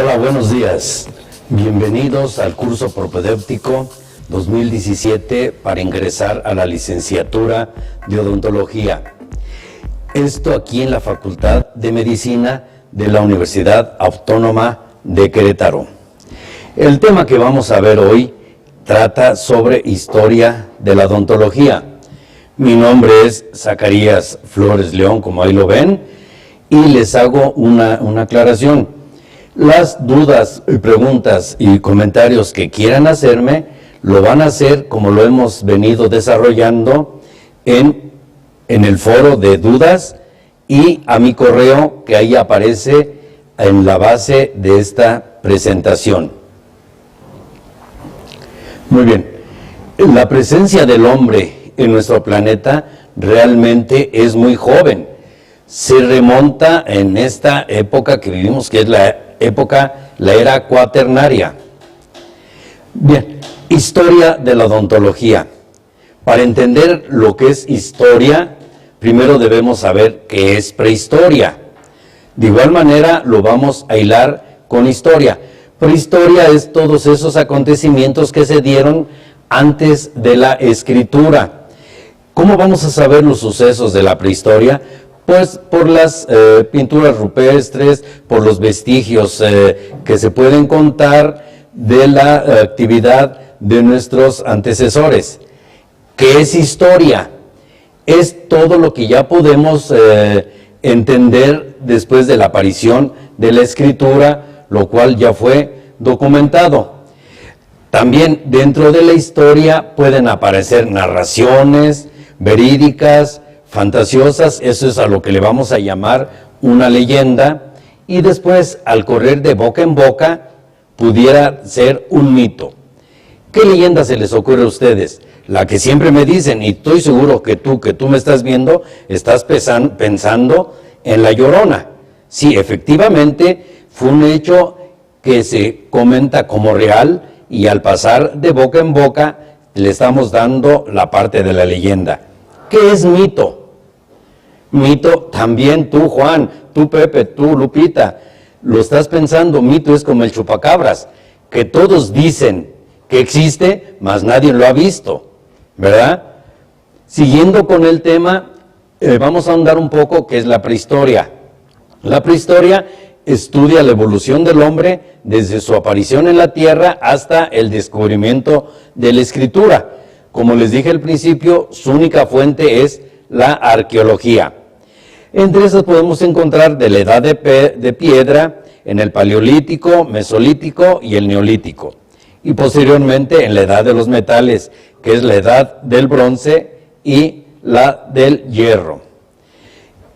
Hola, buenos días. Bienvenidos al curso propedéutico 2017 para ingresar a la licenciatura de odontología. Esto aquí en la Facultad de Medicina de la Universidad Autónoma de Querétaro. El tema que vamos a ver hoy trata sobre historia de la odontología. Mi nombre es Zacarías Flores León, como ahí lo ven, y les hago una aclaración. Las dudas, preguntas y comentarios que quieran hacerme, lo van a hacer como lo hemos venido desarrollando en el foro de dudas y a mi correo que ahí aparece en la base de esta presentación. Muy bien, la presencia del hombre en nuestro planeta realmente es muy joven. Se remonta en esta época que vivimos, que es la era cuaternaria. Bien, historia de la odontología. Para entender lo que es historia, primero debemos saber qué es prehistoria. De igual manera lo vamos a hilar con historia. Prehistoria es todos esos acontecimientos que se dieron antes de la escritura. ¿Cómo vamos a saber los sucesos de la prehistoria? Pues por las pinturas rupestres, por los vestigios que se pueden contar de la actividad de nuestros antecesores. ¿Qué es historia? Es todo lo que ya podemos entender después de la aparición de la escritura, lo cual ya fue documentado. También dentro de la historia pueden aparecer narraciones verídicas, fantasiosas, eso es a lo que le vamos a llamar una leyenda, y después, al correr de boca en boca, pudiera ser un mito. ¿Qué leyenda se les ocurre a ustedes? La que siempre me dicen, y estoy seguro que tú me estás viendo, estás pensando en La Llorona. Sí, efectivamente, fue un hecho que se comenta como real, y al pasar de boca en boca, le estamos dando la parte de la leyenda. ¿Qué es mito? Mito, también tú, Juan, tú, Pepe, tú, Lupita, lo estás pensando. Mito es como el chupacabras, que todos dicen que existe, mas nadie lo ha visto, ¿verdad? Siguiendo con el tema, vamos a ahondar un poco qué es la prehistoria. La prehistoria estudia la evolución del hombre desde su aparición en la Tierra hasta el descubrimiento de la escritura. Como les dije al principio, su única fuente es la arqueología. Entre esas podemos encontrar de la edad de piedra, en el paleolítico, mesolítico y el neolítico. Y posteriormente en la edad de los metales, que es la edad del bronce y la del hierro.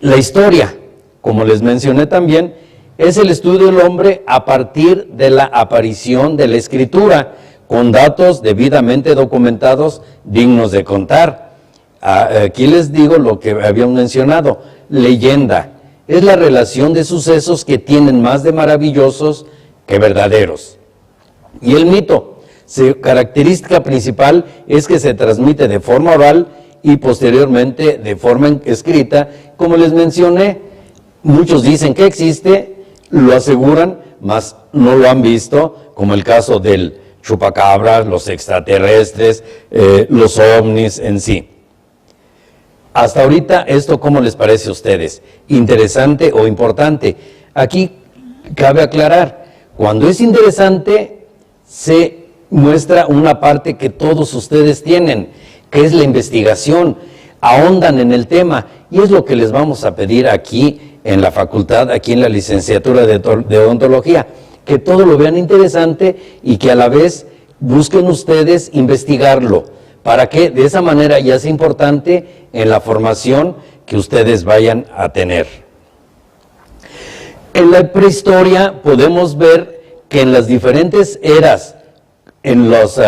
La historia, como les mencioné también, es el estudio del hombre a partir de la aparición de la escritura, con datos debidamente documentados, dignos de contar. Aquí les digo lo que habíamos mencionado. Leyenda es la relación de sucesos que tienen más de maravillosos que verdaderos. Y el mito, su característica principal es que se transmite de forma oral y posteriormente de forma escrita. Como les mencioné, muchos dicen que existe, lo aseguran, mas no lo han visto, como el caso del chupacabras, los extraterrestres, los ovnis en sí. Hasta ahorita, ¿esto cómo les parece a ustedes? ¿Interesante o importante? Aquí cabe aclarar, cuando es interesante, se muestra una parte que todos ustedes tienen, que es la investigación, ahondan en el tema, y es lo que les vamos a pedir aquí en la facultad, aquí en la licenciatura de odontología, que todo lo vean interesante y que a la vez busquen ustedes investigarlo, para que de esa manera ya sea importante en la formación que ustedes vayan a tener. En la prehistoria podemos ver que en las diferentes eras, en los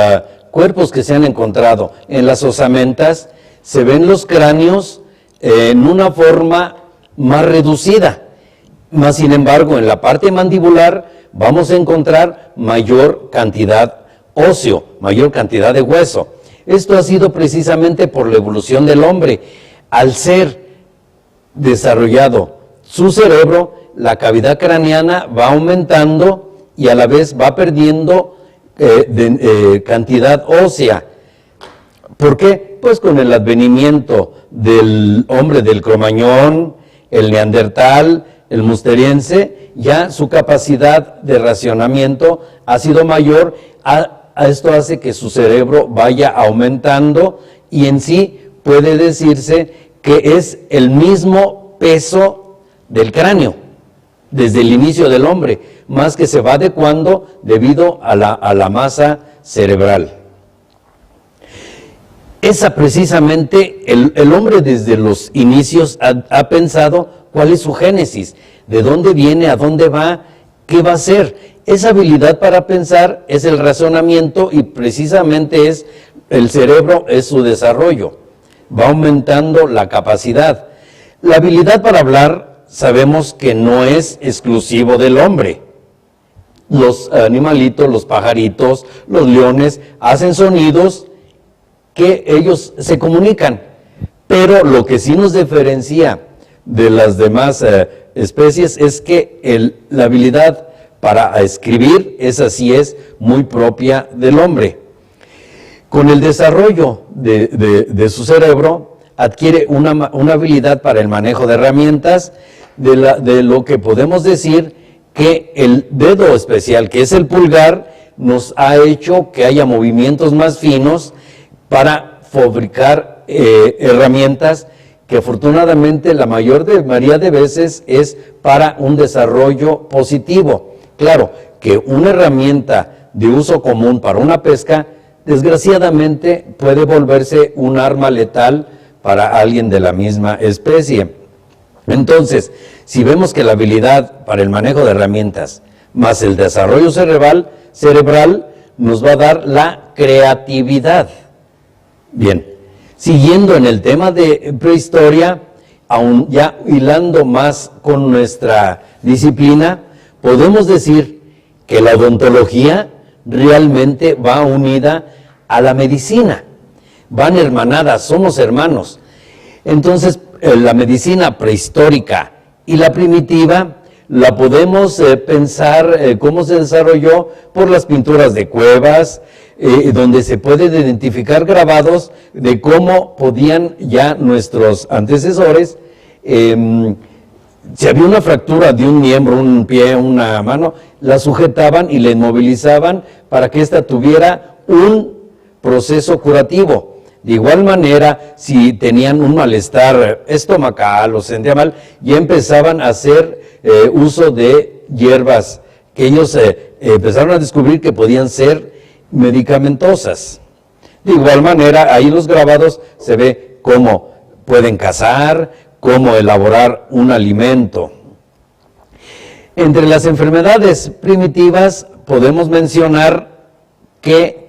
cuerpos que se han encontrado, en las osamentas, se ven los cráneos en una forma más reducida. Mas, sin embargo, en la parte mandibular vamos a encontrar mayor cantidad óseo, mayor cantidad de hueso. Esto ha sido precisamente por la evolución del hombre. Al ser desarrollado su cerebro, la cavidad craneana va aumentando y a la vez va perdiendo cantidad ósea. ¿Por qué? Pues con el advenimiento del hombre del Cromañón, el neandertal, el musteriense, ya su capacidad de racionamiento ha sido mayor. Esto hace que su cerebro vaya aumentando y en sí puede decirse que es el mismo peso del cráneo desde el inicio del hombre, más que se va adecuando debido a la masa cerebral. Esa precisamente, el hombre desde los inicios ha pensado cuál es su génesis, de dónde viene, a dónde va, qué va a hacer. Esa habilidad para pensar es el razonamiento y precisamente el cerebro es su desarrollo. Va aumentando la capacidad. La habilidad para hablar sabemos que no es exclusivo del hombre. Los animalitos, los pajaritos, los leones hacen sonidos que ellos se comunican, pero lo que sí nos diferencia de las demás especies es que la habilidad para escribir, esa sí es muy propia del hombre. Con el desarrollo de su cerebro, adquiere una habilidad para el manejo de herramientas, de lo que podemos decir que el dedo especial, que es el pulgar, nos ha hecho que haya movimientos más finos para fabricar herramientas que afortunadamente la mayoría de veces es para un desarrollo positivo. Claro, que una herramienta de uso común para una pesca, desgraciadamente puede volverse un arma letal para alguien de la misma especie. Entonces, si vemos que la habilidad para el manejo de herramientas más el desarrollo cerebral nos va a dar la creatividad. Bien, siguiendo en el tema de prehistoria, aún ya hilando más con nuestra disciplina, podemos decir que la odontología realmente va unida a la medicina. Van hermanadas, somos hermanos. Entonces, la medicina prehistórica y la primitiva la podemos pensar cómo se desarrolló por las pinturas de cuevas, donde se pueden identificar grabados de cómo podían ya nuestros antecesores, si había una fractura de un miembro, un pie, una mano, la sujetaban y la inmovilizaban para que ésta tuviera un proceso curativo. De igual manera, si tenían un malestar estomacal o se sentían mal, ya empezaban a hacer uso de hierbas que ellos empezaron a descubrir que podían ser medicamentosas. De igual manera, ahí en los grabados se ve cómo pueden cazar, cómo elaborar un alimento. Entre las enfermedades primitivas podemos mencionar que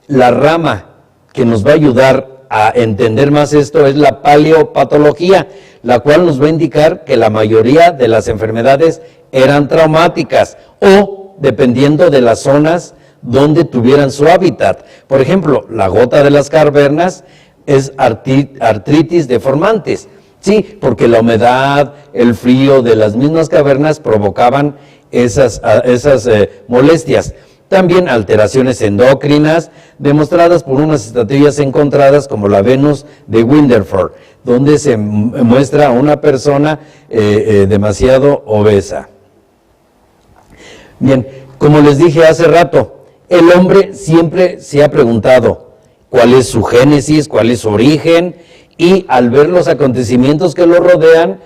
la rama que nos va a ayudar a entender más esto es la paleopatología, la cual nos va a indicar que la mayoría de las enfermedades eran traumáticas o dependiendo de las zonas donde tuvieran su hábitat. Por ejemplo, la gota de las cavernas es artritis deformantes. Sí, porque la humedad, el frío de las mismas cavernas provocaban esas molestias. También alteraciones endocrinas demostradas por unas estatuillas encontradas como la Venus de Winterford, donde se muestra a una persona demasiado obesa. Bien, como les dije hace rato, el hombre siempre se ha preguntado cuál es su génesis, cuál es su origen, y al ver los acontecimientos que lo rodean,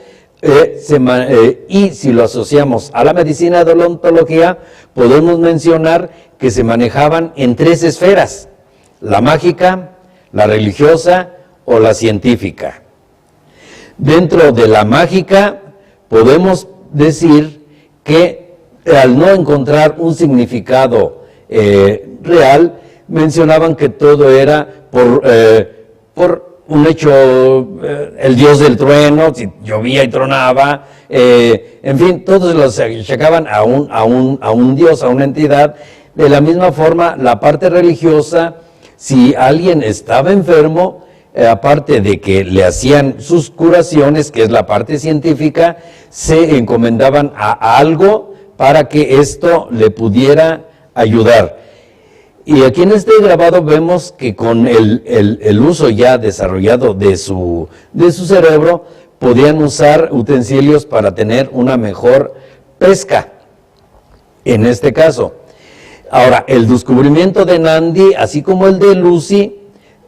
y si lo asociamos a la medicina de odontología, podemos mencionar que se manejaban en 3 esferas: la mágica, la religiosa o la científica. Dentro de la mágica podemos decir que al no encontrar un significado real, mencionaban que todo era por un hecho, el dios del trueno, si llovía y tronaba, en fin, todos los achacaban a un dios, a una entidad. De la misma forma, la parte religiosa, si alguien estaba enfermo, aparte de que le hacían sus curaciones, que es la parte científica, se encomendaban a algo para que esto le pudiera ayudar. Y aquí en este grabado vemos que con el uso ya desarrollado de su cerebro, podían usar utensilios para tener una mejor pesca, en este caso. Ahora, el descubrimiento de Nandi, así como el de Lucy,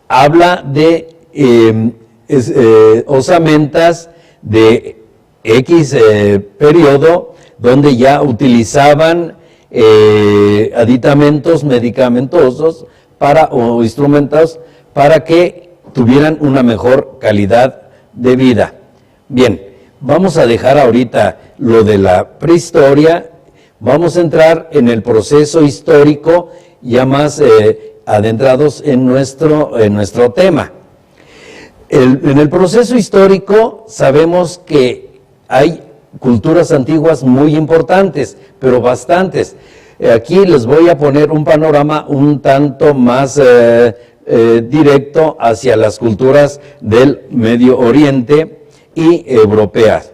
habla de osamentas de X periodo, donde ya utilizaban aditamentos medicamentosos o instrumentos para que tuvieran una mejor calidad de vida. Bien, vamos a dejar ahorita lo de la prehistoria, vamos a entrar en el proceso histórico ya más adentrados en nuestro tema. En el proceso histórico sabemos que hay culturas antiguas muy importantes, pero bastantes. Aquí les voy a poner un panorama un tanto más directo hacia las culturas del Medio Oriente y europeas.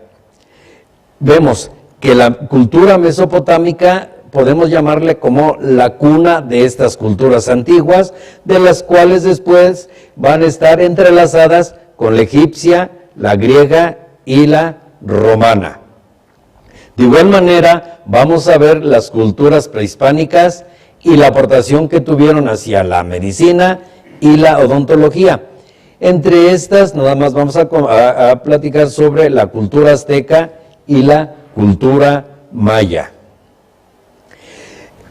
Vemos que la cultura mesopotámica podemos llamarle como la cuna de estas culturas antiguas, de las cuales después van a estar entrelazadas con la egipcia, la griega y la romana. De igual manera, vamos a ver las culturas prehispánicas y la aportación que tuvieron hacia la medicina y la odontología. Entre estas, nada más vamos a platicar sobre la cultura azteca y la cultura maya.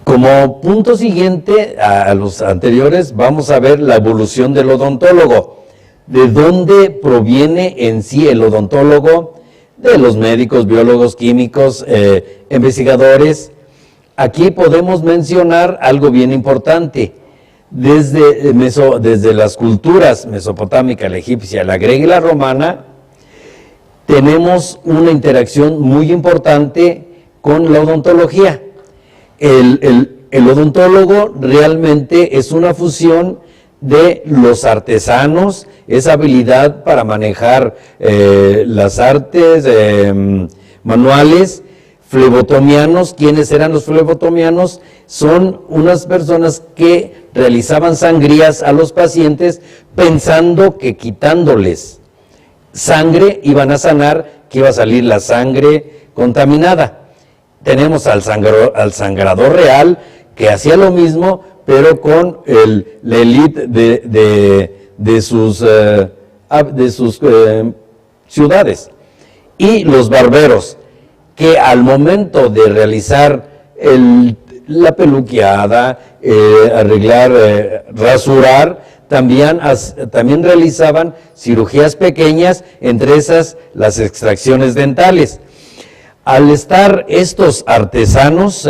Como punto siguiente a los anteriores, vamos a ver la evolución del odontólogo. ¿De dónde proviene en sí el odontólogo? De los médicos, biólogos, químicos, investigadores. Aquí podemos mencionar algo bien importante. Desde las culturas mesopotámica, la egipcia, la griega y la romana, tenemos una interacción muy importante con la odontología. El odontólogo realmente es una fusión de los artesanos, esa habilidad para manejar las artes manuales, flebotomianos. ¿Quiénes eran los flebotomianos? Son unas personas que realizaban sangrías a los pacientes pensando que quitándoles sangre iban a sanar, que iba a salir la sangre contaminada. Tenemos al sangrador real que hacía lo mismo, pero con la élite de sus ciudades. Y los barberos, que al momento de realizar la peluqueada, arreglar, rasurar, también realizaban cirugías pequeñas, entre esas las extracciones dentales. Al estar estos artesanos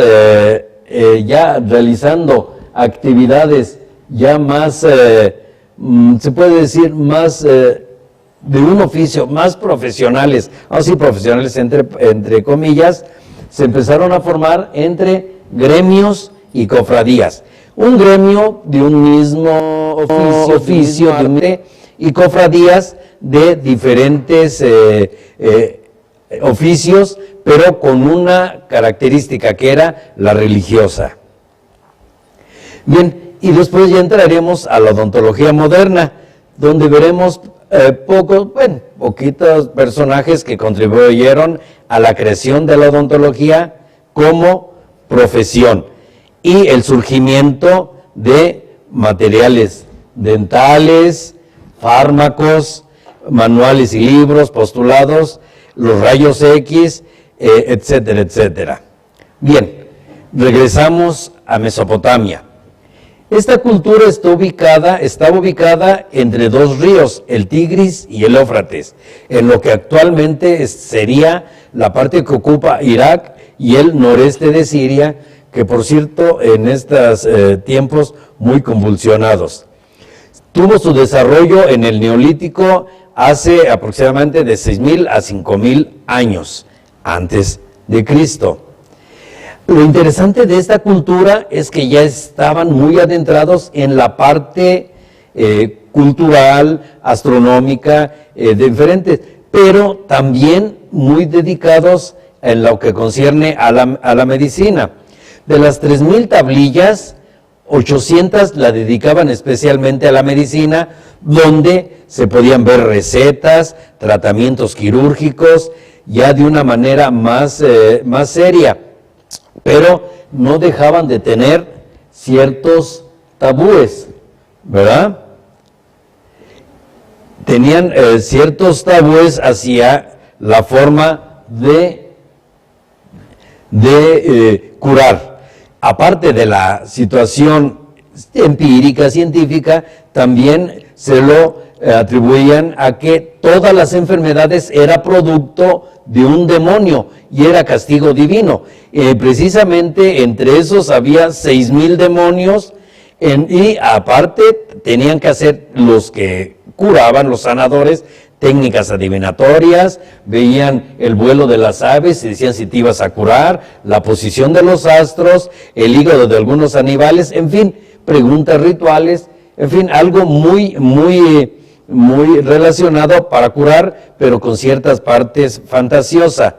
ya realizando actividades ya más, se puede decir, más de un oficio, más profesionales, así profesionales entre comillas, se empezaron a formar entre gremios y cofradías. Un gremio de un mismo oficio y cofradías de diferentes oficios, pero con una característica que era la religiosa. Bien, y después ya entraremos a la odontología moderna, donde veremos poquitos personajes que contribuyeron a la creación de la odontología como profesión y el surgimiento de materiales dentales, fármacos, manuales y libros, postulados, los rayos X, etcétera, etcétera. Bien, regresamos a Mesopotamia. Esta cultura está ubicada entre dos ríos, el Tigris y el Éufrates, en lo que actualmente sería la parte que ocupa Irak y el noreste de Siria, que por cierto en estos tiempos muy convulsionados. Tuvo su desarrollo en el Neolítico hace aproximadamente de 6.000 a 5.000 años antes de Cristo. Lo interesante de esta cultura es que ya estaban muy adentrados en la parte cultural, astronómica, diferentes, pero también muy dedicados en lo que concierne a la medicina. De las 3,000 tablillas, 800 la dedicaban especialmente a la medicina, donde se podían ver recetas, tratamientos quirúrgicos, ya de una manera más seria, pero no dejaban de tener ciertos tabúes, ¿verdad? Tenían ciertos tabúes hacia la forma de curar. Aparte de la situación empírica, científica, también se lo atribuían a que todas las enfermedades era producto de un demonio y era castigo divino. Precisamente entre esos había 6,000 demonios y aparte tenían que hacer los que curaban, los sanadores, técnicas adivinatorias, veían el vuelo de las aves y decían si te ibas a curar, la posición de los astros, el hígado de algunos animales, en fin, preguntas rituales, en fin, algo muy relacionado para curar, pero con ciertas partes fantasiosas.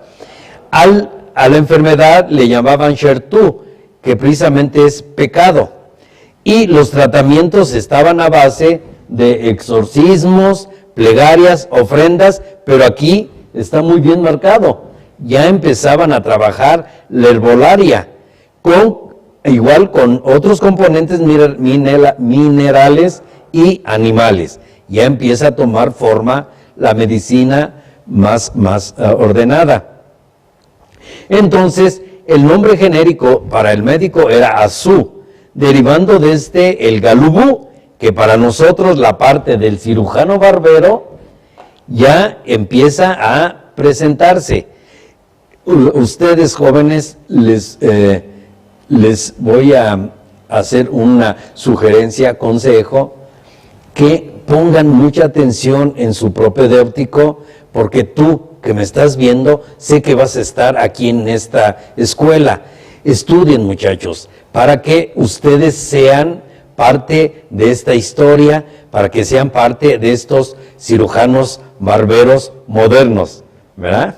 A la enfermedad le llamaban Shertu, que precisamente es pecado, y los tratamientos estaban a base de exorcismos, plegarias, ofrendas, pero aquí está muy bien marcado. Ya empezaban a trabajar la herbolaria, igual con otros componentes minerales y animales. Ya empieza a tomar forma la medicina más ordenada. Entonces, el nombre genérico para el médico era Azú, derivando desde el galubú, que para nosotros la parte del cirujano barbero ya empieza a presentarse. Ustedes jóvenes les voy a hacer una sugerencia, consejo, que pongan mucha atención en su propedéutico, porque tú que me estás viendo, sé que vas a estar aquí en esta escuela. Estudien, muchachos, para que ustedes sean parte de esta historia, para que sean parte de estos cirujanos barberos modernos, ¿verdad?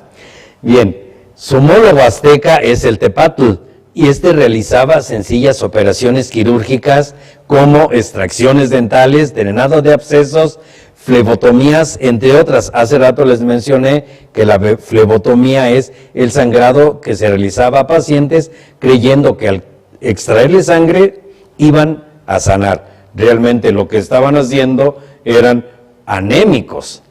Bien, su homólogo azteca es el Tepatl, y realizaba sencillas operaciones quirúrgicas como extracciones dentales, drenado de abscesos, flebotomías, entre otras. Hace rato les mencioné que la flebotomía es el sangrado que se realizaba a pacientes creyendo que al extraerle sangre iban a sanar. Realmente lo que estaban haciendo eran anémicos.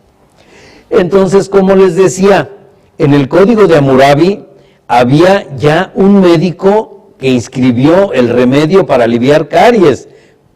Entonces, como les decía, en el Código de Hammurabi había ya un médico que inscribió el remedio para aliviar caries.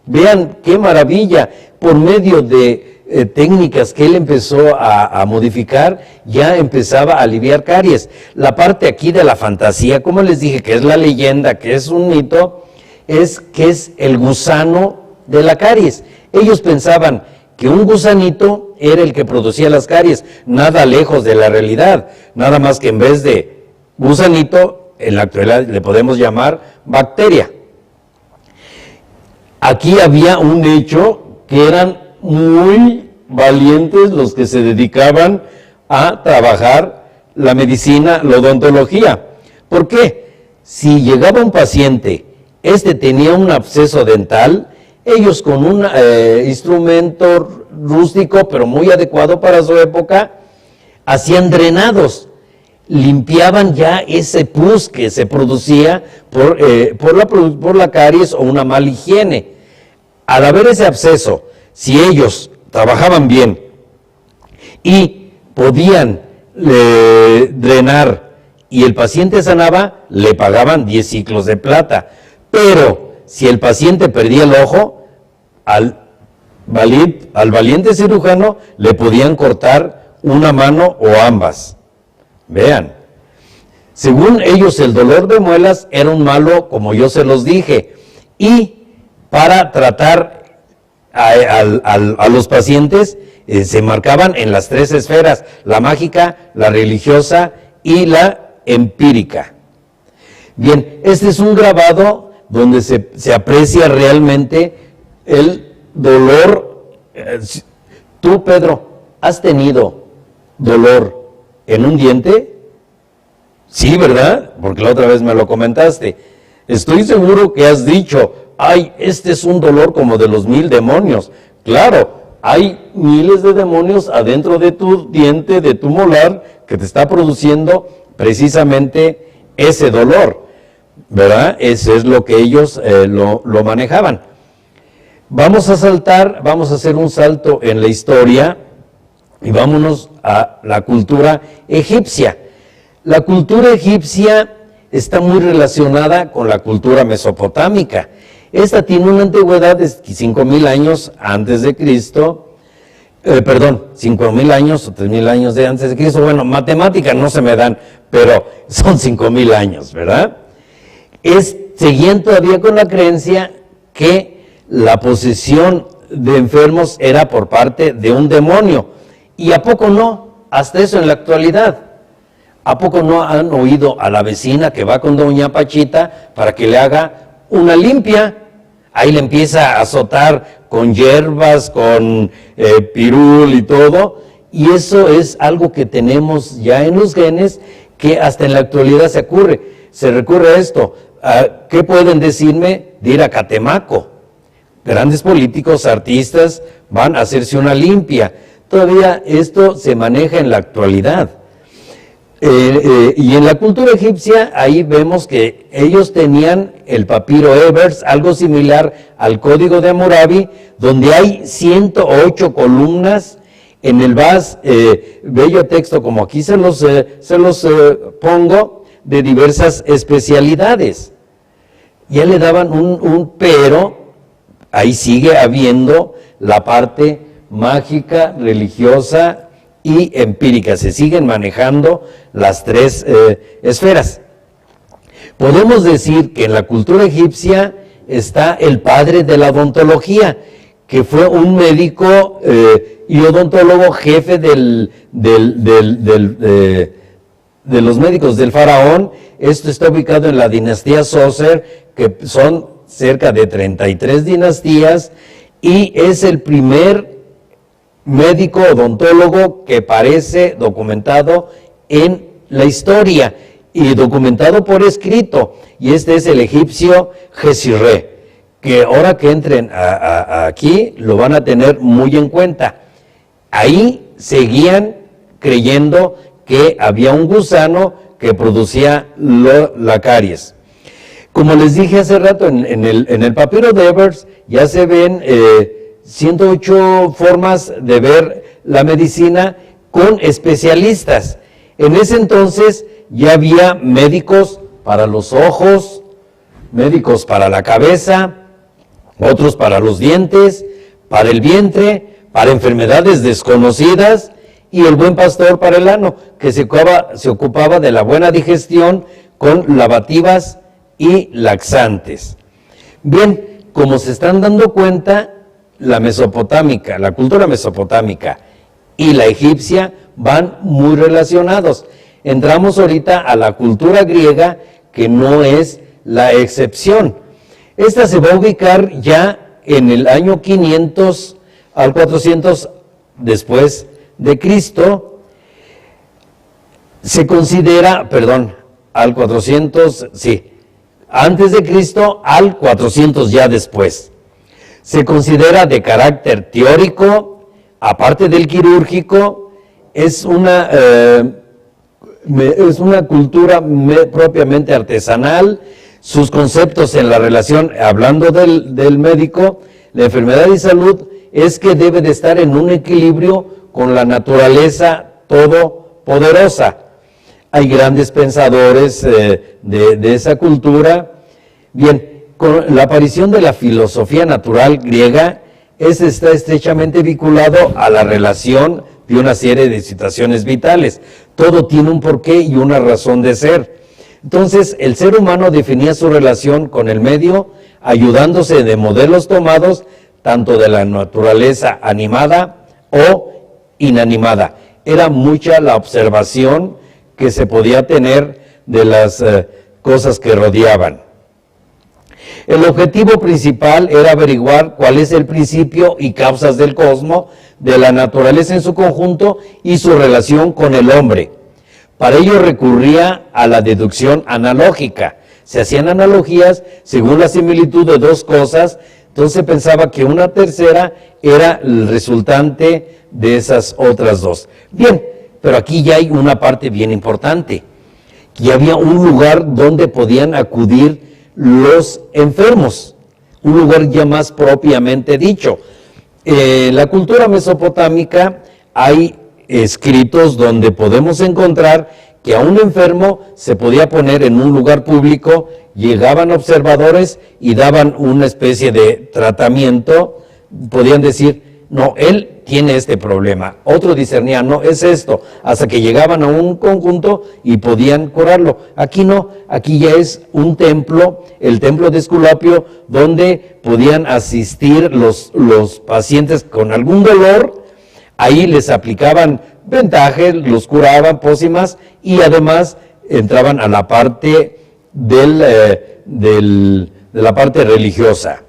Vean qué maravilla, por medio de técnicas que él empezó a modificar, ya empezaba a aliviar caries. La parte aquí de la fantasía, como les dije, que es la leyenda, que es un mito, es que es el gusano de la caries. Ellos pensaban que un gusanito era el que producía las caries, nada lejos de la realidad, nada más que en vez de gusanito, en la actualidad le podemos llamar bacteria. Aquí había un hecho que eran muy valientes los que se dedicaban a trabajar la medicina, la odontología. ¿Por qué? Si llegaba un paciente, tenía un absceso dental, ellos con un instrumento rústico, pero muy adecuado para su época, hacían drenados, limpiaban ya ese pus que se producía por la caries o una mala higiene. Al haber ese absceso, si ellos trabajaban bien y podían drenar y el paciente sanaba, le pagaban 10 ciclos de plata. Pero si el paciente perdía el ojo, al valiente cirujano le podían cortar una mano o ambas. Vean, según ellos el dolor de muelas era un malo, como yo se los dije, y para tratar a los pacientes se marcaban en las 3 esferas: la mágica, la religiosa y la empírica. Bien, este es un grabado donde se aprecia realmente el dolor. Tú, Pedro, ¿has tenido dolor en un diente? Sí, ¿verdad? Porque la otra vez me lo comentaste. Estoy seguro que has dicho, ay, este es un dolor como de los 1000 demonios. Claro, hay miles de demonios adentro de tu diente, de tu molar, que te está produciendo precisamente ese dolor, ¿verdad? Eso es lo que ellos lo manejaban. Vamos a hacer un salto en la historia y vámonos a la cultura egipcia. La cultura egipcia está muy relacionada con la cultura mesopotámica. Esta tiene una antigüedad de 5.000 años antes de Cristo, 5.000 años o 3.000 años de antes de Cristo. Bueno, matemáticas no se me dan, pero son 5.000 años, ¿verdad? Seguían todavía con la creencia que la posesión de enfermos era por parte de un demonio. ¿Y a poco no? Hasta eso en la actualidad. ¿A poco no han oído a la vecina que va con doña Pachita para que le haga una limpia? Ahí le empieza a azotar con hierbas, con pirul y todo. Y eso es algo que tenemos ya en los genes, que hasta en la actualidad se recurre a esto. ¿Qué pueden decirme de ir a Catemaco? Grandes políticos, artistas van a hacerse una limpia. Todavía esto se maneja en la actualidad. Y en la cultura egipcia, ahí vemos que ellos tenían el papiro Ebers, algo similar al código de Hammurabi, donde hay 108 columnas en el bello texto, como aquí se los pongo, de diversas especialidades. Ya le daban pero ahí sigue habiendo la parte mágica, religiosa y empírica. Se siguen manejando las tres esferas. Podemos decir que en la cultura egipcia está el padre de la odontología, que fue un médico y odontólogo jefe de los médicos del faraón. Esto está ubicado en la dinastía Zoser, que son cerca de 33 dinastías, y es el primer médico odontólogo que aparece documentado en la historia y documentado por escrito, y este es el egipcio Gesirre, que ahora que entren aquí lo van a tener muy en cuenta. Ahí seguían creyendo que había un gusano que producía la caries. Como les dije hace rato, en el papiro de Ebers ya se ven 108 formas de ver la medicina con especialistas. En ese entonces ya había médicos para los ojos, médicos para la cabeza, otros para los dientes, para el vientre, para enfermedades desconocidas, y el buen pastor para el ano, que se ocupaba de la buena digestión con lavativas y laxantes. Bien, como se están dando cuenta, la cultura mesopotámica y la egipcia van muy relacionados. Entramos ahorita a la cultura griega, que no es la excepción. Esta se va a ubicar ya en el año 500 al 400 después de Cristo. Se considera, al 400, antes de Cristo al 400 ya después. Se considera de carácter teórico, aparte del quirúrgico, es una cultura propiamente artesanal. Sus conceptos en la relación, hablando del médico, la enfermedad y salud, es que debe de estar en un equilibrio con la naturaleza todopoderosa. Hay grandes pensadores de esa cultura. Bien, con la aparición de la filosofía natural griega, está estrechamente vinculado a la relación de una serie de situaciones vitales. Todo tiene un porqué y una razón de ser. Entonces, el ser humano definía su relación con el medio ayudándose de modelos tomados tanto de la naturaleza animada o inanimada. Era mucha la observación que se podía tener de las cosas que rodeaban. El objetivo principal era averiguar cuál es el principio y causas del cosmos, de la naturaleza en su conjunto y su relación con el hombre. Para ello recurría a la deducción analógica. Se hacían analogías según la similitud de dos cosas, entonces pensaba que una tercera era el resultante de esas otras dos. Bien, pero aquí ya hay una parte bien importante, que había un lugar donde podían acudir los enfermos, un lugar ya más propiamente dicho. En la cultura mesopotámica hay escritos donde podemos encontrar que a un enfermo se podía poner en un lugar público, llegaban observadores y daban una especie de tratamiento, podían decir, no, él tiene este problema, otro discernía, no, es esto, hasta que llegaban a un conjunto y podían curarlo. Aquí no, aquí ya es un templo, el templo de Esculapio, donde podían asistir los pacientes con algún dolor, ahí les aplicaban vendajes, los curaban, pócimas, y además entraban a la parte de la parte religiosa.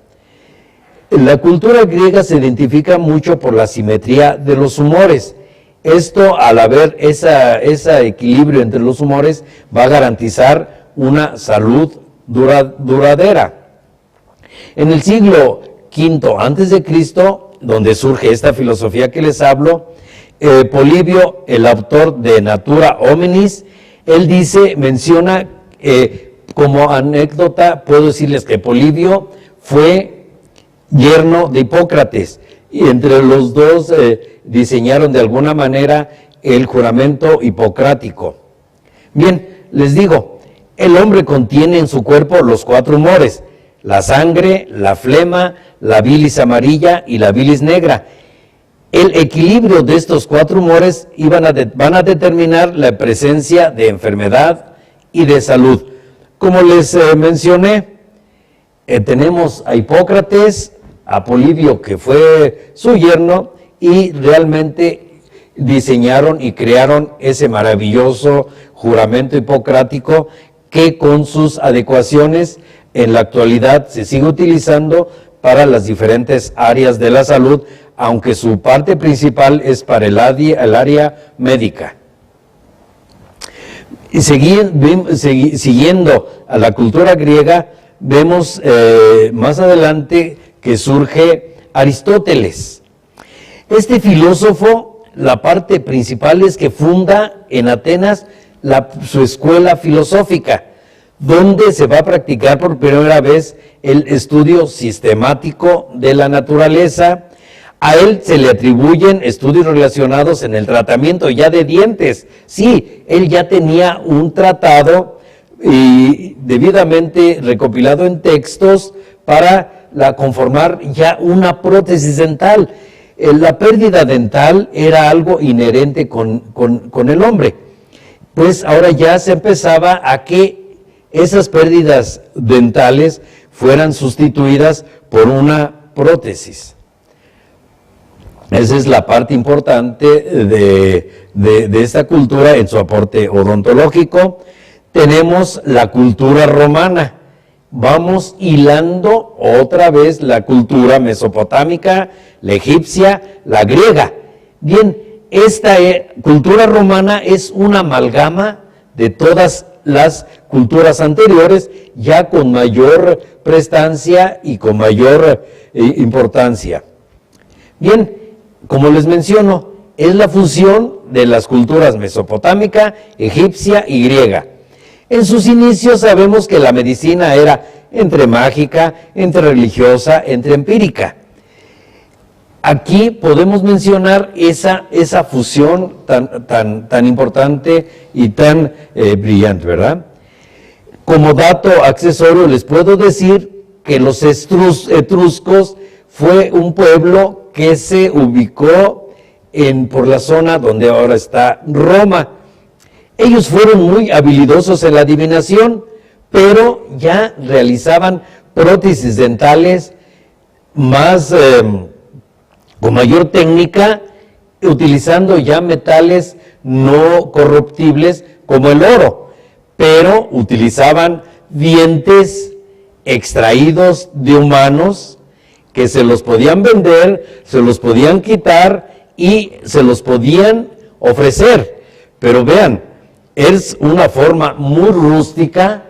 La cultura griega se identifica mucho por la simetría de los humores. Esto, al haber ese equilibrio entre los humores, va a garantizar una salud duradera. En el siglo V a.C., donde surge esta filosofía que les hablo, Polibio, el autor de Natura Hominis, él menciona, como anécdota, puedo decirles que Polibio fue yerno de Hipócrates, y entre los dos diseñaron de alguna manera el juramento hipocrático. Bien, les digo, el hombre contiene en su cuerpo los 4 humores: la sangre, la flema, la bilis amarilla y la bilis negra. El equilibrio de estos 4 humores van a determinar la presencia de enfermedad y de salud. Como les mencioné, tenemos a Hipócrates, a Polibio, que fue su yerno, y realmente diseñaron y crearon ese maravilloso juramento hipocrático que, con sus adecuaciones, en la actualidad se sigue utilizando para las diferentes áreas de la salud, aunque su parte principal es para el área médica. Y siguiendo a la cultura griega, vemos más adelante que surge Aristóteles. Este filósofo, la parte principal es que funda en Atenas su escuela filosófica, donde se va a practicar por primera vez el estudio sistemático de la naturaleza. A él se le atribuyen estudios relacionados en el tratamiento ya de dientes. Sí, él ya tenía un tratado y debidamente recopilado en textos para conformar ya una prótesis dental. La pérdida dental era algo inherente con el hombre. Pues ahora ya se empezaba a que esas pérdidas dentales fueran sustituidas por una prótesis. Esa es la parte importante de esta cultura en su aporte odontológico. Tenemos la cultura romana. Vamos hilando otra vez la cultura mesopotámica, la egipcia, la griega. Bien, esta cultura romana es una amalgama de todas las culturas anteriores, ya con mayor prestancia y con mayor importancia. Bien, como les menciono, es la fusión de las culturas mesopotámica, egipcia y griega. En sus inicios sabemos que la medicina era entre mágica, entre religiosa, entre empírica. Aquí podemos mencionar esa fusión tan importante y tan brillante, ¿verdad? Como dato accesorio les puedo decir que los etruscos fue un pueblo que se ubicó por la zona donde ahora está Roma. Ellos fueron muy habilidosos en la adivinación, pero ya realizaban prótesis dentales con mayor técnica, utilizando ya metales no corruptibles como el oro, pero utilizaban dientes extraídos de humanos que se los podían vender, se los podían quitar y se los podían ofrecer. Pero vean, es una forma muy rústica,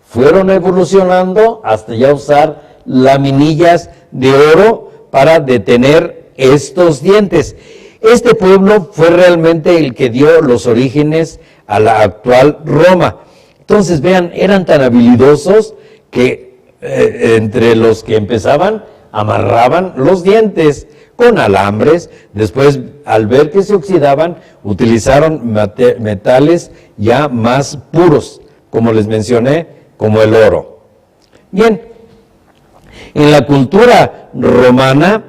fueron evolucionando hasta ya usar laminillas de oro para detener estos dientes. Este pueblo fue realmente el que dio los orígenes a la actual Roma. Entonces, vean, eran tan habilidosos que entre los que empezaban, amarraban los dientes con alambres. Después, al ver que se oxidaban, utilizaron metales ya más puros, como les mencioné, como el oro. Bien, en la cultura romana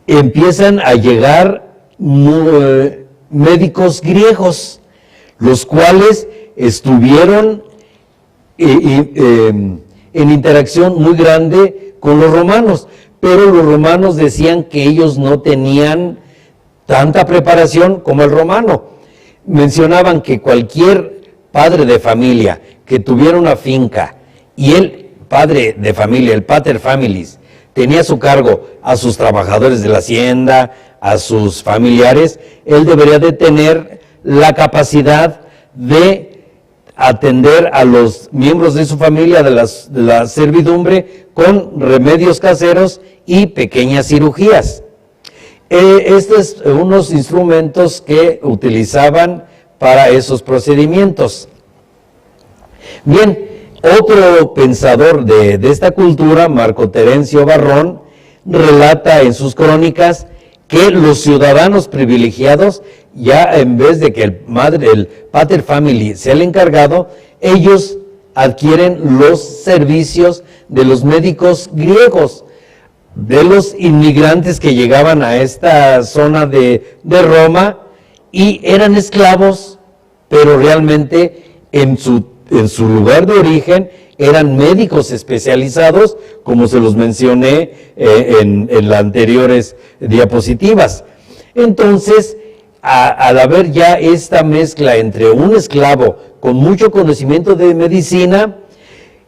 empiezan a llegar médicos griegos, los cuales estuvieron en interacción muy grande con los romanos, pero los romanos decían que ellos no tenían tanta preparación como el romano. Mencionaban que cualquier padre de familia que tuviera una finca y el padre de familia, el pater familias, tenía a su cargo a sus trabajadores de la hacienda, a sus familiares, él debería de tener la capacidad de atender a los miembros de su familia, de la servidumbre, con remedios caseros y pequeñas cirugías. Estos son unos instrumentos que utilizaban para esos procedimientos. Bien, otro pensador de esta cultura, Marco Terencio Varrón, relata en sus crónicas que los ciudadanos privilegiados, ya en vez de que el pater family sea el encargado, ellos adquieren los servicios de los médicos griegos, de los inmigrantes que llegaban a esta zona de Roma y eran esclavos, pero realmente en su lugar de origen eran médicos especializados, como se los mencioné en las anteriores diapositivas. Entonces, al haber ya esta mezcla entre un esclavo con mucho conocimiento de medicina,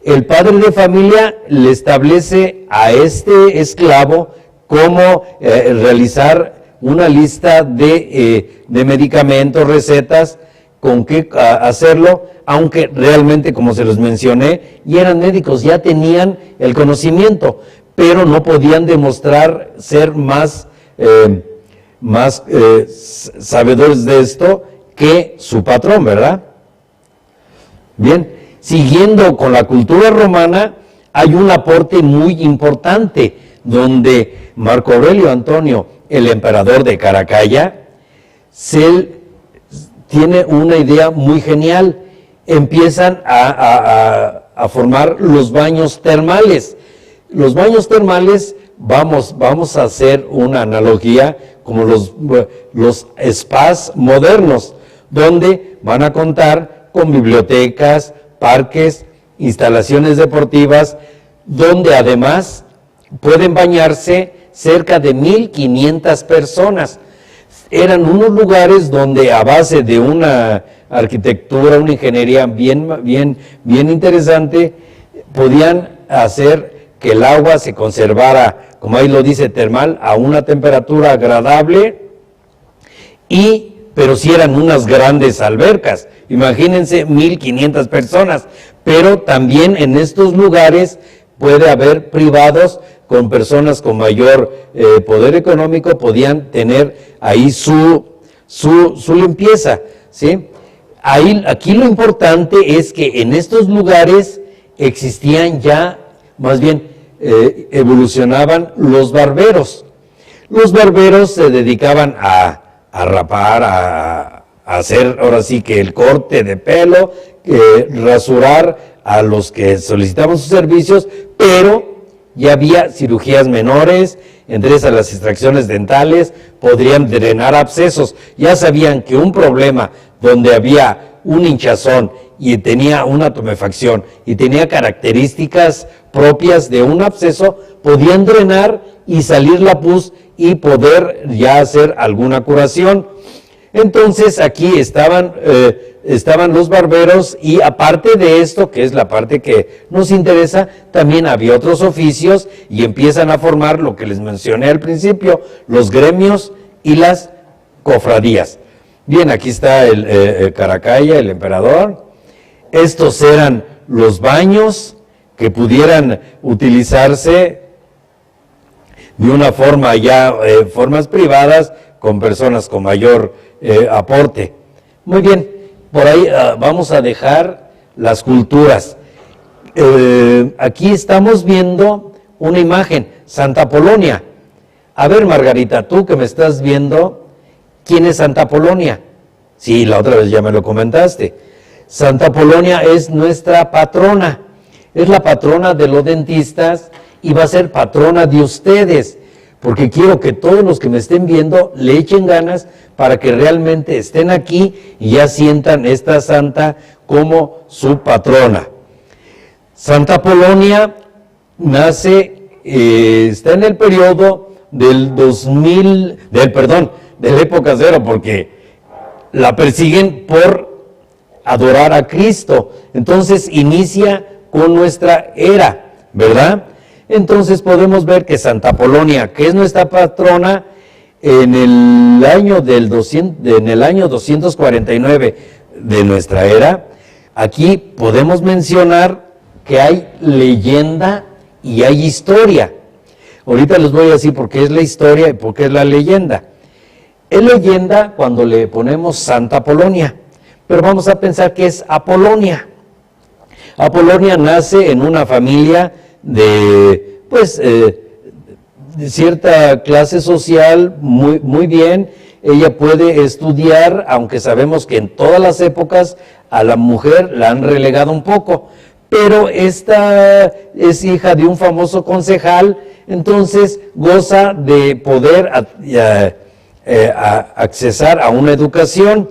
el padre de familia le establece a este esclavo cómo realizar una lista de medicamentos, recetas, con qué hacerlo, aunque realmente, como se los mencioné, ya eran médicos, ya tenían el conocimiento, pero no podían demostrar ser más sabedores de esto que su patrón, ¿verdad? Bien, siguiendo con la cultura romana, hay un aporte muy importante, donde Marco Aurelio Antonio, el emperador de Caracalla, tiene una idea muy genial. Empiezan a formar los baños termales. Los baños termales, vamos a hacer una analogía como los spas modernos, donde van a contar con bibliotecas, parques, instalaciones deportivas, donde además pueden bañarse cerca de 1,500 personas. Eran unos lugares donde, a base de una arquitectura, una ingeniería bien interesante, podían hacer que el agua se conservara, como ahí lo dice, termal, a una temperatura agradable, pero sí eran unas grandes albercas. Imagínense 1,500 personas, pero también en estos lugares puede haber privados con personas con mayor poder económico, podían tener ahí su limpieza, ¿sí? Aquí lo importante es que en estos lugares existían ya, más bien evolucionaban los barberos. Los barberos se dedicaban a rapar, a hacer ahora sí que el corte de pelo, rasurar a los que solicitaban sus servicios, pero ya había cirugías menores, entre esas las extracciones dentales, podrían drenar abscesos. Ya sabían que un problema donde había un hinchazón y tenía una tumefacción y tenía características propias de un absceso, podían drenar y salir la pus y poder ya hacer alguna curación. Entonces aquí estaban los barberos, y aparte de esto, que es la parte que nos interesa, también había otros oficios y empiezan a formar lo que les mencioné al principio, los gremios y las cofradías. Bien, aquí está el Caracalla, el emperador. Estos eran los baños que pudieran utilizarse de una forma ya, formas privadas, con personas con mayor aporte. Muy bien, por ahí vamos a dejar las culturas. Aquí estamos viendo una imagen, Santa Polonia. A ver, Margarita, tú que me estás viendo, ¿quién es Santa Polonia? Sí, la otra vez ya me lo comentaste. Santa Polonia es nuestra patrona, es la patrona de los dentistas y va a ser patrona de ustedes, porque quiero que todos los que me estén viendo le echen ganas para que realmente estén aquí y ya sientan esta santa como su patrona. Santa Polonia nace, está en el periodo del 2000, de la época cero, porque la persiguen por adorar a Cristo. Entonces inicia con nuestra era, ¿verdad? Entonces podemos ver que Santa Polonia, que es nuestra patrona, en el año 249 de nuestra era, aquí podemos mencionar que hay leyenda y hay historia. Ahorita les voy a decir por qué es la historia y por qué es la leyenda. Es leyenda cuando le ponemos Santa Polonia, pero vamos a pensar que es Apolonia. Apolonia nace en una familia de cierta clase social, muy bien. Ella puede estudiar, aunque sabemos que en todas las épocas a la mujer la han relegado un poco, pero esta es hija de un famoso concejal, entonces goza de poder accesar a una educación.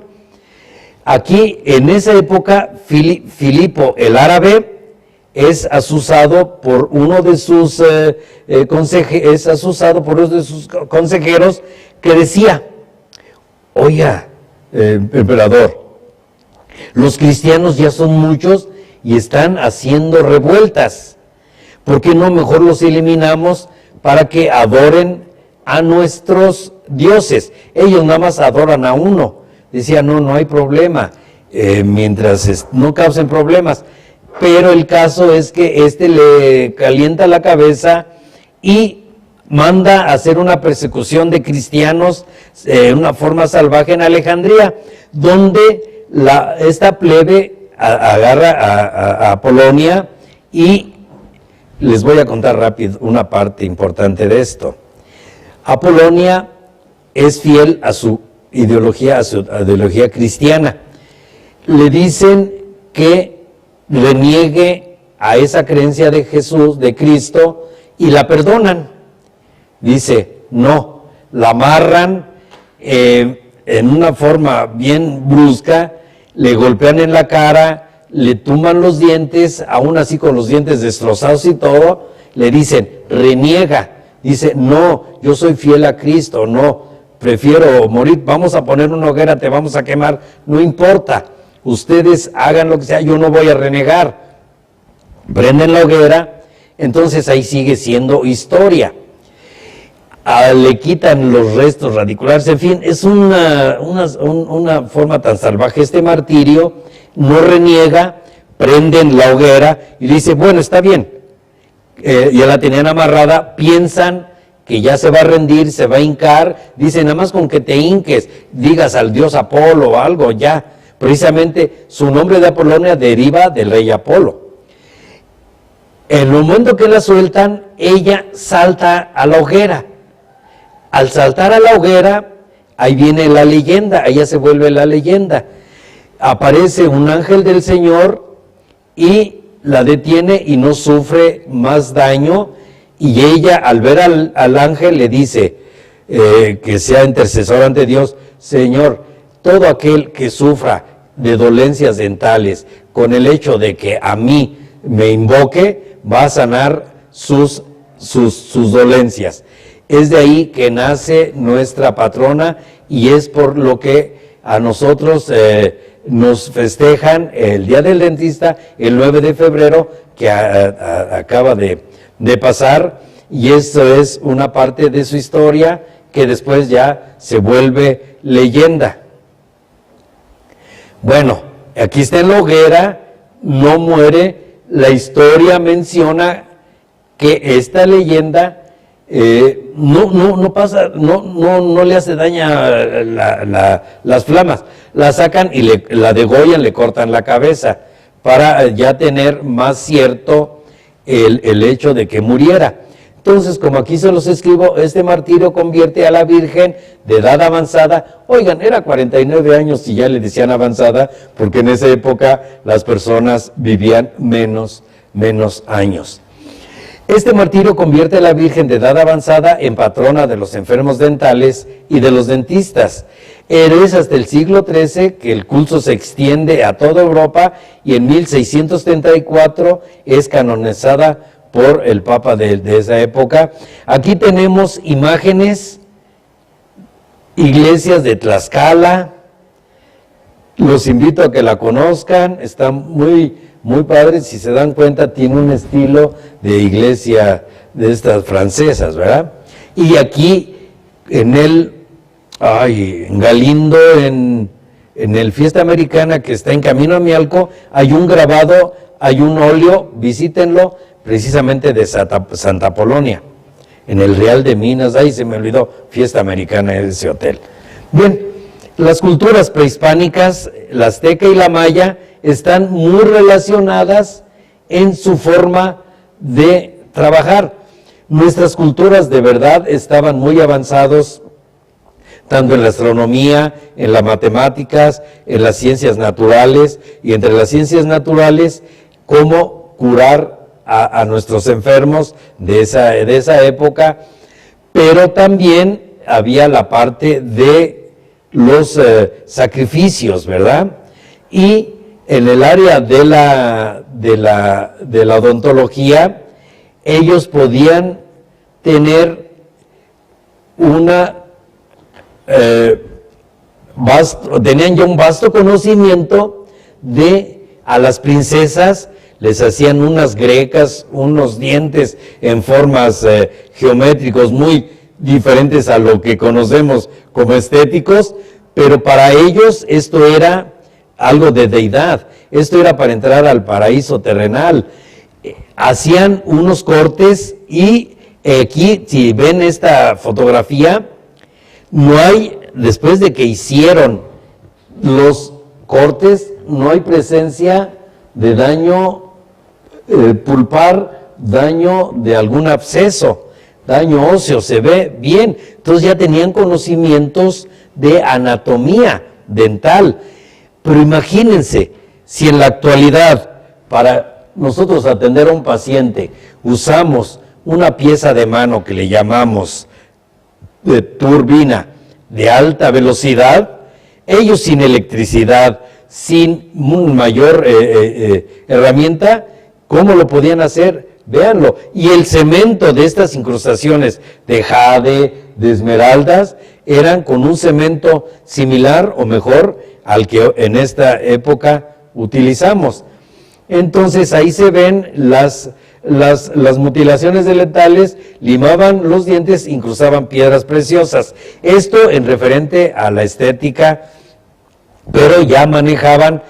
Aquí, en esa época, Filipo el árabe es asusado por uno de sus consejeros que decía: oiga, emperador, los cristianos ya son muchos y están haciendo revueltas. ¿Por qué no mejor los eliminamos para que adoren a nuestros dioses? Ellos nada más adoran a uno. Decía, no hay problema, mientras no causen problemas. Pero el caso es que le calienta la cabeza y manda a hacer una persecución de cristianos de una forma salvaje en Alejandría, donde esta plebe agarra a Polonia, y les voy a contar rápido una parte importante de esto. Apolonia es fiel a su ideología, cristiana. Le dicen que reniegue a esa creencia de Jesús, de Cristo, y la perdonan. Dice, no, la amarran en una forma bien brusca, le golpean en la cara, le tumban los dientes, aún así con los dientes destrozados y todo, le dicen, reniega. Dice, no, yo soy fiel a Cristo, no, prefiero morir, vamos a poner una hoguera, te vamos a quemar, no importa, ustedes hagan lo que sea, yo no voy a renegar. Prenden la hoguera, entonces ahí sigue siendo historia. Le quitan los restos radiculares, en fin, es una forma tan salvaje este martirio. No reniega, prenden la hoguera y dice, bueno, está bien, ya la tenían amarrada, piensan que ya se va a rendir, se va a hincar, dice, nada más con que te hinques, digas al dios Apolo o algo, ya. Precisamente su nombre de Apolonia deriva del rey Apolo. En el momento que la sueltan, ella salta a la hoguera. Al saltar a la hoguera, ahí viene la leyenda, ella se vuelve la leyenda. Aparece un ángel del Señor y la detiene y no sufre más daño, y ella, al ver al ángel, le dice que sea intercesor ante Dios: Señor, todo aquel que sufra de dolencias dentales, con el hecho de que a mí me invoque, va a sanar sus dolencias. Es de ahí que nace nuestra patrona, y es por lo que a nosotros nos festejan el Día del Dentista, el 9 de febrero, que acaba de pasar, y esto es una parte de su historia que después ya se vuelve leyenda. Bueno, aquí está en la hoguera, no muere, la historia menciona que esta leyenda no le hace daño a las flamas, la sacan y la degollan, le cortan la cabeza, para ya tener más cierto el hecho de que muriera. Entonces, como aquí se los escribo, este martirio convierte a la Virgen de edad avanzada. Oigan, era 49 años y ya le decían avanzada, porque en esa época las personas vivían menos años. Este martirio convierte a la Virgen de edad avanzada en patrona de los enfermos dentales y de los dentistas. Es hasta el siglo XIII que el culto se extiende a toda Europa y en 1634 es canonizada por el Papa de esa época. Aquí tenemos imágenes, iglesias de Tlaxcala. Los invito a que la conozcan, está muy padre. Si se dan cuenta, tiene un estilo de iglesia de estas francesas, ¿verdad? Y aquí en Galindo, en el Fiesta Americana que está en camino a Mialco, hay un grabado, hay un óleo, visítenlo, precisamente de Santa Polonia, en el Real de Minas. Ahí se me olvidó, Fiesta Americana de ese hotel. Bien, las culturas prehispánicas, la azteca y la maya, están muy relacionadas en su forma de trabajar. Nuestras culturas de verdad estaban muy avanzados, tanto en la astronomía, en las matemáticas, en las ciencias naturales, y entre las ciencias naturales, cómo curar a nuestros enfermos de esa época, pero también había la parte de los sacrificios, ¿verdad? Y en el área de la odontología, ellos podían tener tenían ya un vasto conocimiento a las princesas les hacían unas grecas, unos dientes en formas geométricos muy diferentes a lo que conocemos como estéticos, pero para ellos esto era algo de deidad, esto era para entrar al paraíso terrenal. Hacían unos cortes y aquí, si ven esta fotografía, no hay, después de que hicieron los cortes, no hay presencia de daño pulpar, daño de algún absceso, daño óseo, se ve bien. Entonces ya tenían conocimientos de anatomía dental. Pero imagínense, si en la actualidad, para nosotros atender a un paciente, usamos una pieza de mano que le llamamos de turbina de alta velocidad, ellos sin electricidad, sin mayor herramienta, ¿cómo lo podían hacer? Véanlo. Y el cemento de estas incrustaciones de jade, de esmeraldas, eran con un cemento similar o mejor al que en esta época utilizamos. Entonces ahí se ven las mutilaciones dentales, limaban los dientes, incrustaban piedras preciosas. Esto en referente a la estética, pero ya manejaban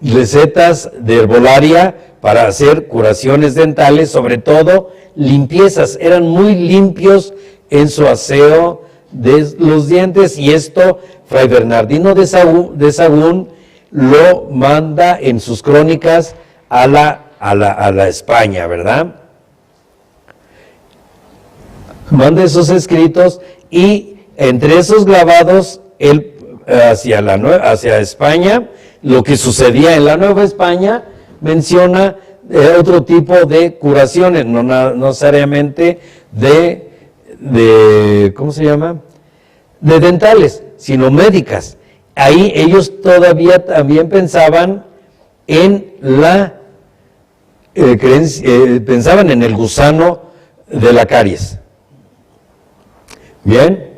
recetas de herbolaria para hacer curaciones dentales, sobre todo limpiezas. Eran muy limpios en su aseo de los dientes, y esto Fray Bernardino de Sahagún lo manda en sus crónicas a la España, ¿verdad? Manda esos escritos, y entre esos grabados, él hacia España, lo que sucedía en la Nueva España, menciona otro tipo de curaciones, no necesariamente ¿cómo se llama? De dentales, sino médicas. Ahí ellos todavía también pensaban en pensaban en el gusano de la caries. Bien,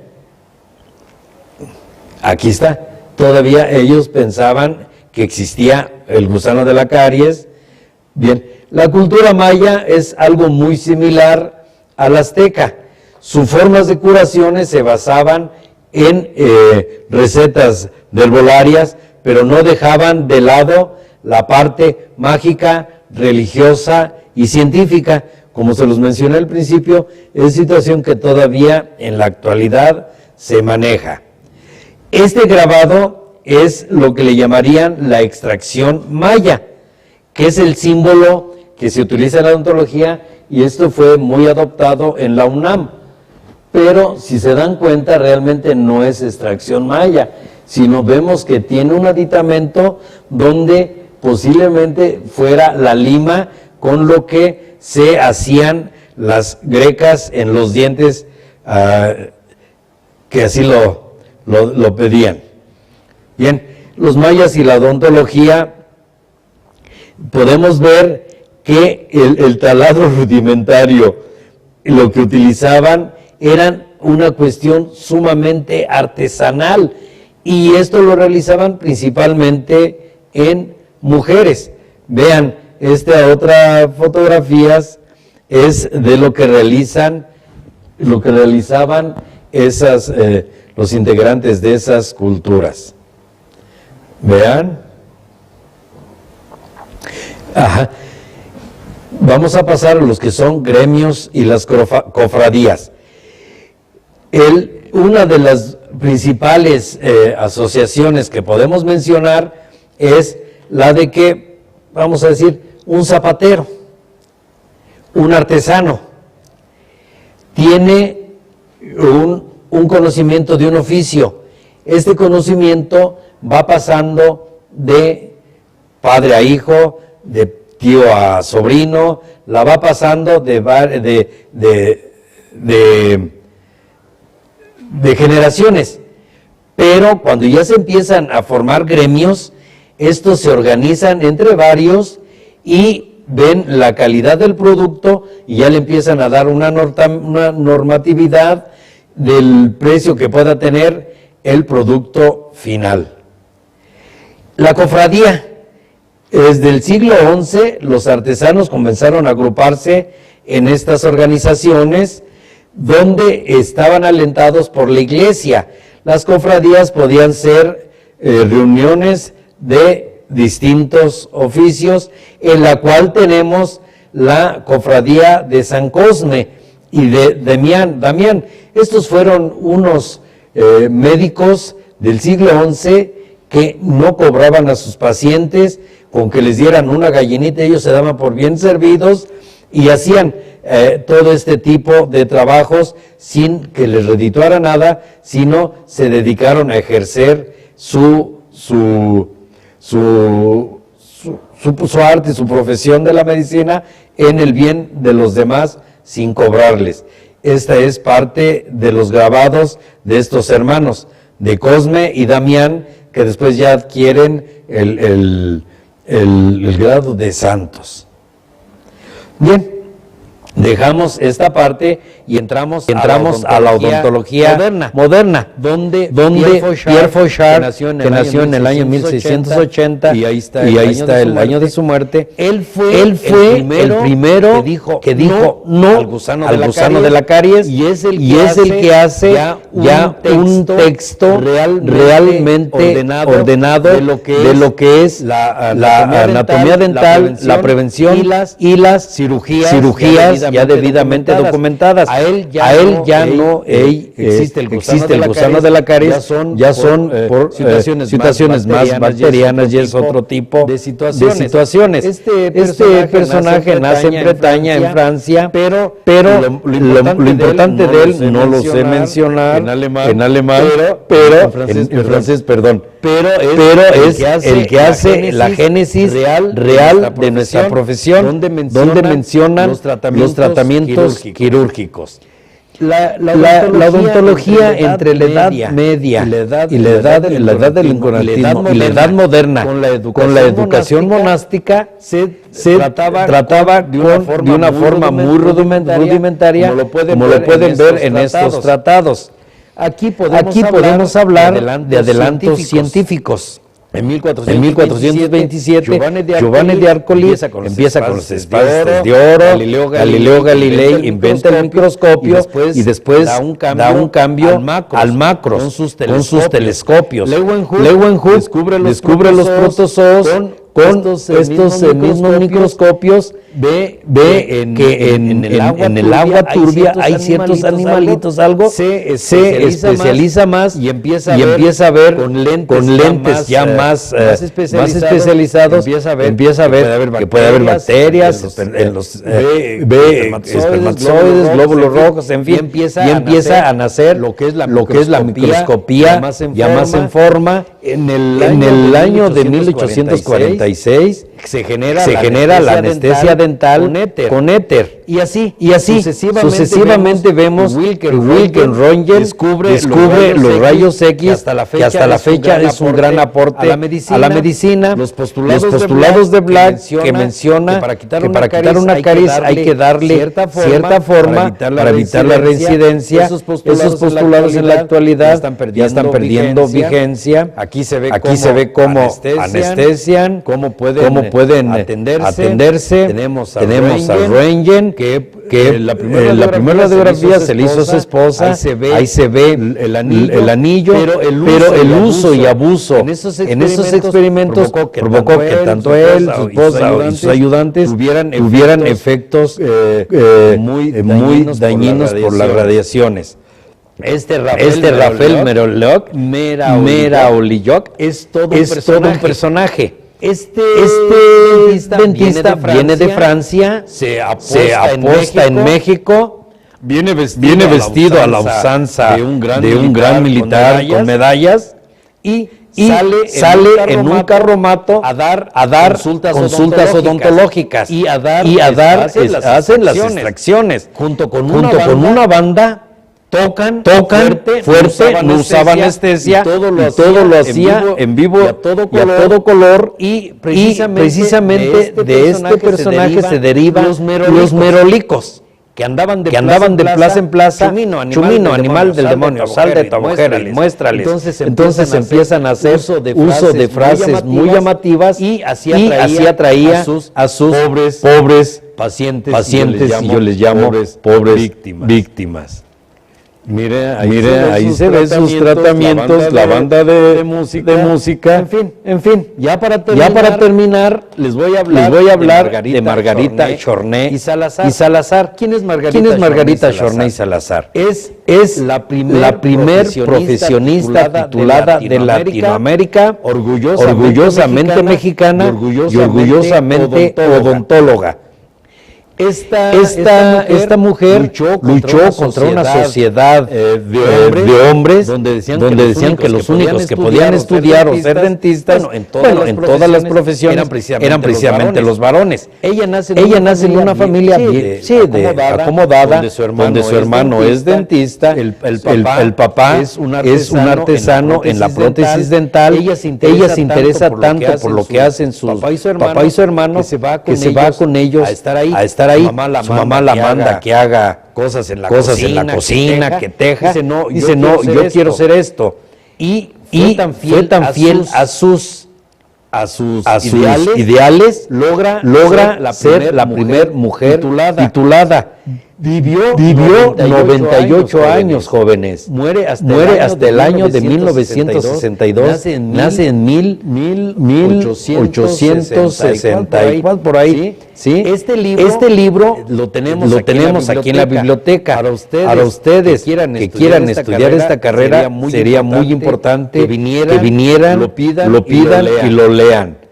aquí está. Todavía ellos pensaban que existía el gusano de la caries. Bien, la cultura maya es algo muy similar a la azteca. Sus formas de curaciones se basaban en recetas de herbolarias, pero no dejaban de lado la parte mágica, religiosa y científica. Como se los mencioné al principio, es situación que todavía en la actualidad se maneja. Este grabado es lo que le llamarían la extracción maya, que es el símbolo que se utiliza en la odontología, y esto fue muy adoptado en la UNAM. Pero si se dan cuenta, realmente no es extracción maya, sino vemos que tiene un aditamento donde posiblemente fuera la lima con lo que se hacían las grecas en los dientes, que así lo pedían. Bien, los mayas y la odontología, podemos ver que el taladro rudimentario, lo que utilizaban eran una cuestión sumamente artesanal, y esto lo realizaban principalmente en mujeres. Vean, esta otra fotografías es de lo que realizaban los integrantes de esas culturas. Vean. Ajá. Vamos a pasar a los que son gremios y las cofradías. Una de las principales asociaciones que podemos mencionar es la de que, vamos a decir, un zapatero, un artesano, tiene un conocimiento de un oficio. Este conocimiento va pasando de padre a hijo, de tío a sobrino, la va pasando de generaciones. Pero cuando ya se empiezan a formar gremios, estos se organizan entre varios y ven la calidad del producto y ya le empiezan a dar una normatividad del precio que pueda tener el producto final. La cofradía. Desde el siglo XI los artesanos comenzaron a agruparse en estas organizaciones donde estaban alentados por la iglesia. Las cofradías podían ser reuniones de distintos oficios, en la cual tenemos la cofradía de San Cosme y de Damián. Estos fueron unos médicos del siglo XI que no cobraban a sus pacientes, con que les dieran una gallinita ellos se daban por bien servidos y hacían todo este tipo de trabajos sin que les redituara nada, sino se dedicaron a ejercer su arte, su profesión de la medicina en el bien de los demás sin cobrarles. Esta es parte de los grabados de estos hermanos, de Cosme y Damián, que después ya adquieren el grado de santos. Bien, dejamos esta parte y entramos a la odontología moderna, donde Pierre Fauchard, que nació en el año 1680, y ahí está el año de su muerte, él fue el primero que dijo no al gusano de la caries, y es el que hace ya un texto realmente ordenado de lo que es la anatomía dental, la prevención y las cirugías ya debidamente documentadas. A él ya no existe el gusano de la caries, ya son por situaciones más bacterianas, y es otro tipo de situaciones. Este personaje nace en Bretaña, en Francia, pero lo importante de él no lo sé mencionar en alemán, pero en francés, perdón. Pero es el que hace la génesis real de nuestra profesión, donde mencionan los tratamientos quirúrgicos. La odontología entre la Edad Media y la edad del incorporatismo y la Edad Moderna, con la educación monástica, se trataba de una forma muy rudimentaria, como lo pueden ver en estos tratados. Aquí podemos hablar de adelantos científicos. En 1427, Giovanni de Arcoli empieza con los espacios de oro, Galileo Galilei inventa el microscopio y después da un cambio al macros con sus telescopios. Leeuwenhoek descubre los protozoos con estos mismos microscopios, ve que en el agua turbia hay ciertos animalitos, se especializa más y empieza a ver con lentes ya más especializados, empieza a ver que puede haber bacterias, ve espermatozoides, glóbulos rojos, en fin, y empieza a nacer lo que es la microscopía ya más en forma. En el año de 1846 se genera la anestesia dental con éter. Y así sucesivamente vemos que Wilhelm Röntgen descubre los rayos X, que hasta la fecha es un gran aporte a la medicina. Los postulados de Black que menciona que para quitar una caries hay que darle cierta forma para evitar la reincidencia. Esos postulados en la actualidad ya están perdiendo vigencia. Aquí se ve cómo anestesian, cómo pueden atenderse. Tenemos a Röntgen, que la primera radiografía se le hizo a su esposa. Ahí se ve el anillo, pero el uso y abuso en esos experimentos provocó que tanto él, su esposa y sus ayudantes tuvieran efectos muy dañinos por las radiaciones. Rafael Meraolyuk es todo un personaje. Este dentista viene de Francia, se aposta en México, viene vestido a la usanza de un gran militar con medallas y sale en un carromato a dar consultas odontológicas y hacen las extracciones junto con una banda. Tocan fuerte, no usaba anestesia, y todo lo hacía en vivo y a todo color, y precisamente de este personaje se derivan los merolicos, que andaban de plaza en plaza. Chumino, animal del demonio, sal de tu mujer y muéstrales. Entonces empiezan a hacer uso de frases muy llamativas, y así atraía a sus pobres pacientes, y yo les llamo pobres víctimas. Mire, ahí se ven sus tratamientos, la banda de música. En fin, ya para terminar, les voy a hablar de Margarita Chorné y Salazar. ¿Quién es Margarita Chorné y Salazar? Es la primer profesionista titulada de Latinoamérica, orgullosamente mexicana y orgullosamente odontóloga. Esta mujer luchó contra una sociedad de hombres donde decían que los únicos que podían estudiar o ser dentistas, en todas las profesiones, eran precisamente los varones. Ella nace en una familia acomodada, donde su hermano es dentista, el papá es un artesano en la prótesis dental. Ella se interesa tanto por lo que hacen su papá y su hermano que se va con ellos a estar ahí. Su mamá la manda que haga cosas en la cocina, que teja. Dice, no, yo quiero ser esto. Y fue tan fiel a sus ideales, logra ser la primer mujer titulada. Vivió 98 años, jóvenes. Muere hasta el año de 1962. Nace en 1864, por ahí. ¿Sí? Este libro lo tenemos aquí en la biblioteca. Para ustedes que quieran estudiar esta carrera, sería muy importante que vinieran, lo pidan y lo lean.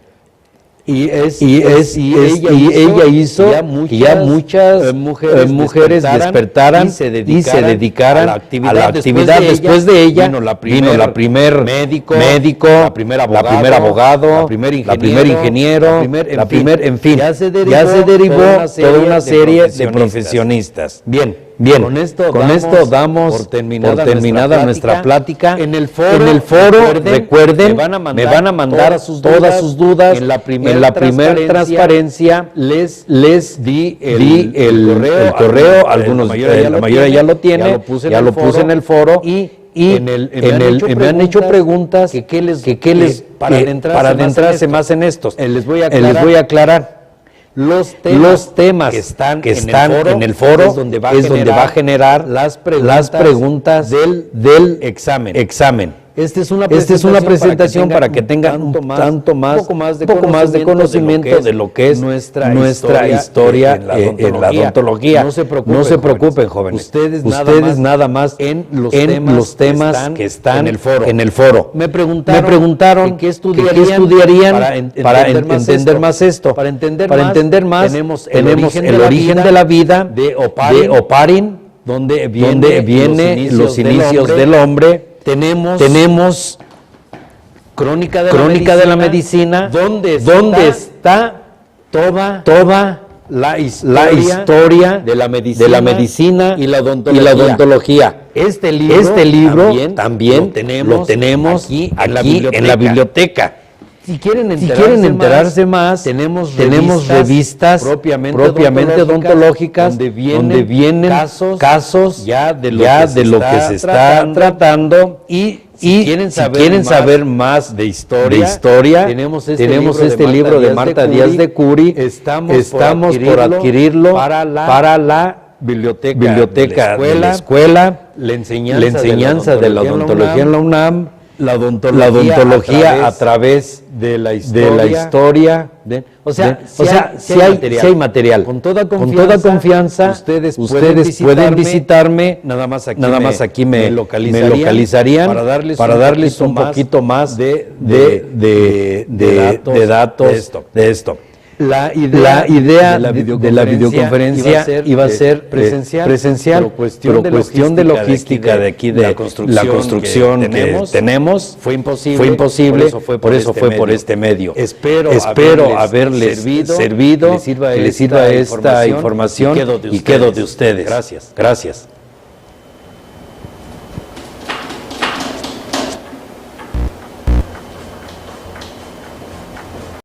Y ella hizo que ya muchas mujeres despertaran y se dedicaran a la actividad. Después de ella vino la primer médico, la primer abogado, la primer ingeniero, en fin, ya se derivó toda una serie de profesionistas. Bien, con esto damos por terminada nuestra plática. En el foro, recuerden, me van a mandar todas sus dudas. En la primera transparencia les di el correo, algunos, la mayoría ya lo tiene, ya lo puse en el foro, y me han hecho preguntas para adentrarse más en estos. Les voy a aclarar. Los temas que están en el foro es donde va a generar las preguntas del examen. Esta es una presentación para que tengan un poco más de conocimiento de lo que es nuestra historia en la odontología. No se preocupen, jóvenes. Ustedes nada más en los temas que están en el foro. Me preguntaron qué estudiarían para entender más esto. Para entender más, tenemos el origen de la vida de Oparin, donde vienen los inicios del hombre. Tenemos Crónica de la Medicina, donde está toda la historia de la medicina y la odontología. Este libro también lo tenemos aquí en la biblioteca. Si quieren enterarse más, tenemos revistas propiamente odontológicas donde vienen casos ya de lo que se está tratando. Y si quieren saber más de historia, tenemos este libro de Marta Díaz de Curi. Estamos por adquirirlo para la biblioteca de la escuela, la enseñanza de la odontología en la UNAM, la odontología a través de la historia. O sea, si hay material. Con toda confianza, ustedes pueden visitarme. Nada más aquí me localizarían para darles un poquito más de datos de esto. La idea de la videoconferencia iba a ser presencial, pero cuestión de logística de aquí, de la construcción que tenemos, fue imposible, por eso fue por este medio. Espero haberles servido, que les sirva esta información y quedo de ustedes. Gracias.